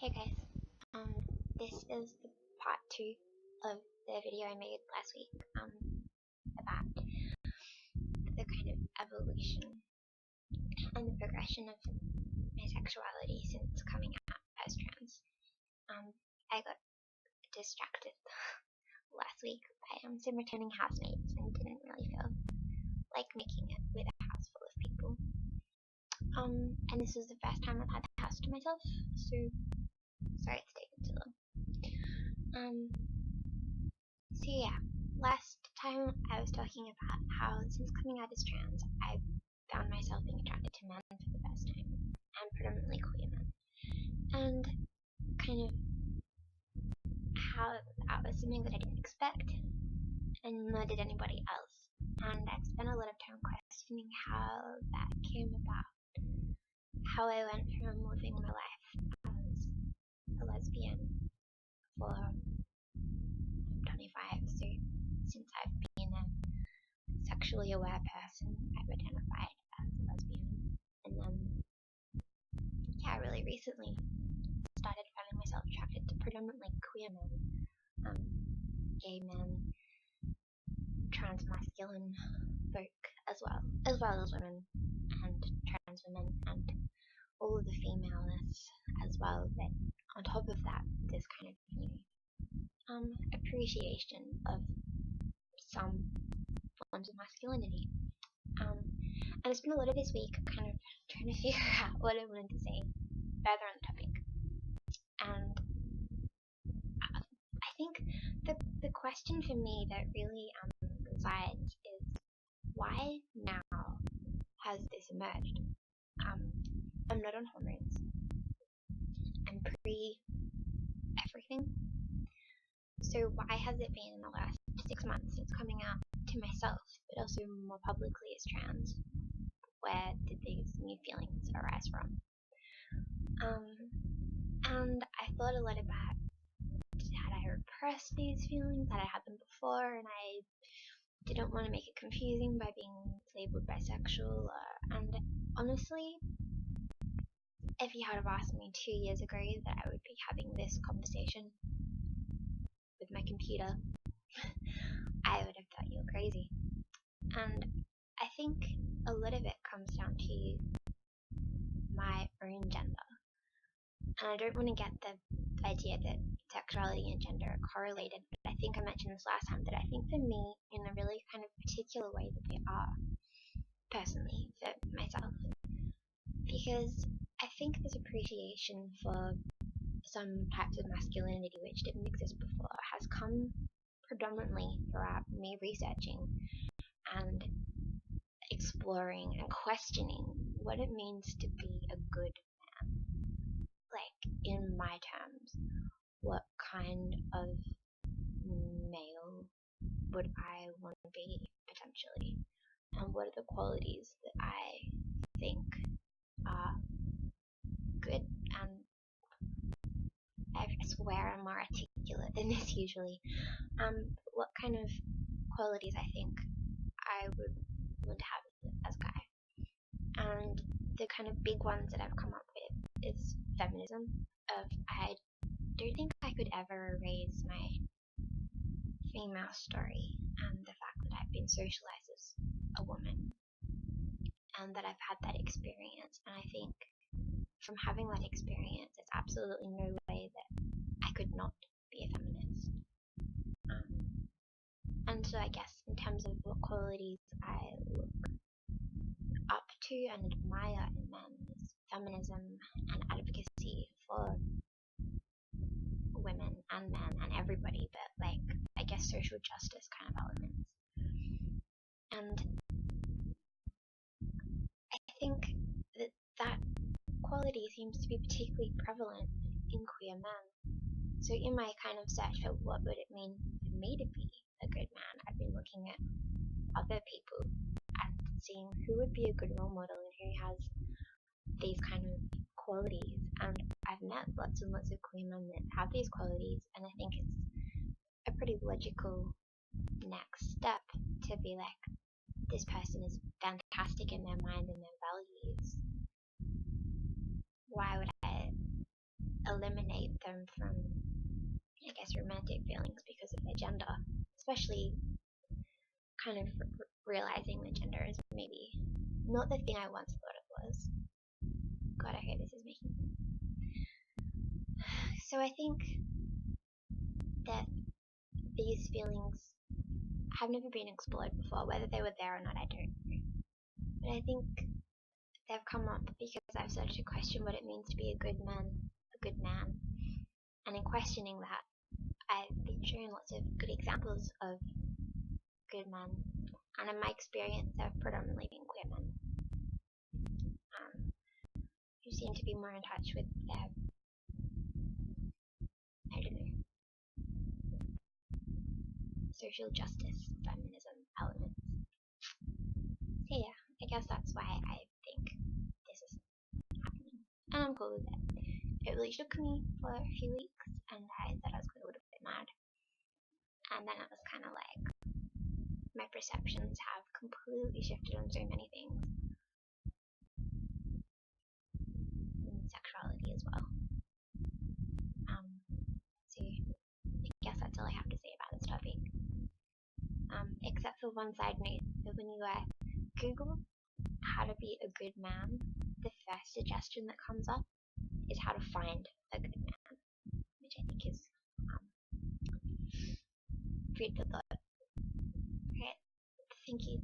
Hey guys, this is the part 2 of the video I made last week, about the kind of evolution and the progression of my sexuality since coming out as trans. I got distracted last week by some returning housemates and didn't really feel like making it with a house full of people. And this was the first time I've had the house to myself, so sorry it's taken so long. So yeah, last time I was talking about how since coming out as trans, I found myself being attracted to men for the first time, and predominantly queer men, and kind of how that was something that I didn't expect, and nor did anybody else. And I've spent a lot of time questioning how that came about, how I went from living my life as a lesbian for 25, so since I've been a sexually aware person, I've identified as a lesbian, and then yeah, really recently started finding myself attracted to predominantly queer men, gay men, trans masculine folk as well as women and trans women and all of the femaleness as well. But on top of that, this kind of appreciation of some forms of masculinity. And I spent a lot of this week kind of trying to figure out what I wanted to say further on the topic. And I think the question for me that really resides is, why now has this emerged? I'm not on hormones. I'm pre everything. So why has it been in the last 6 months since coming out to myself, but also more publicly as trans? Where did these new feelings arise from? And I thought a lot about, had I repressed these feelings? Had I had them before and I didn't want to make it confusing by being labeled bisexual? And honestly, if you had have asked me 2 years ago that I would be having this conversation with my computer, I would have thought you were crazy. And I think a lot of it comes down to my own gender. And I don't want to get the idea that sexuality and gender are correlated, but I think I mentioned this last time, that I think for me, in a really kind of particular way, that they are, personally, for myself. Because I think this appreciation for some types of masculinity which didn't exist before has come predominantly throughout me researching and exploring and questioning what it means to be a good man. Like, in my terms, what kind of male would I want to be, potentially? And what are the qualities that I think are good? And I swear I'm more articulate than this usually. What kind of qualities I think I would want to have as a guy. And the kind of big ones that I've come up with is feminism. I don't think I could ever erase my female story and the fact that I've been socialized as a woman and that I've had that experience. And I think from having that experience, there's absolutely no way that I could not be a feminist. And so I guess in terms of what qualities I look up to and admire in men is feminism and advocacy for women and men and everybody, but like, I guess social justice kind of elements. And I think that quality seems to be particularly prevalent in queer men. So in my kind of search for what would it mean for me to be a good man, I've been looking at other people and seeing who would be a good role model and who has these kind of qualities. And I've met lots and lots of queer men that have these qualities, and I think it's a pretty logical next step to be like, this person is fantastic in their mind and their values. Why would I eliminate them from, I guess, romantic feelings because of their gender, especially kind of realizing that gender is maybe not the thing I once thought it was. God, I hate this is making. So I think that these feelings have never been explored before. Whether they were there or not, I don't know. But I think they've come up because I've started to question what it means to be a good man. And in questioning that, I've been shown lots of good examples of good men, and in my experience, they've predominantly been queer men, who seem to be more in touch with their, I don't know, social justice, feminism elements. So yeah, I guess that's why I think this is happening, and I'm cool with it. It really shook me for a few weeks, and I thought I was going to go a bit mad, and then it was kind of like my perceptions have completely shifted on so many things, and sexuality as well. So I guess that's all I have to say about this topic. Except for one side note, that when you Google how to be a good man, the first suggestion that comes up is how to find a good man, which I think is food for thought. Okay, thank you.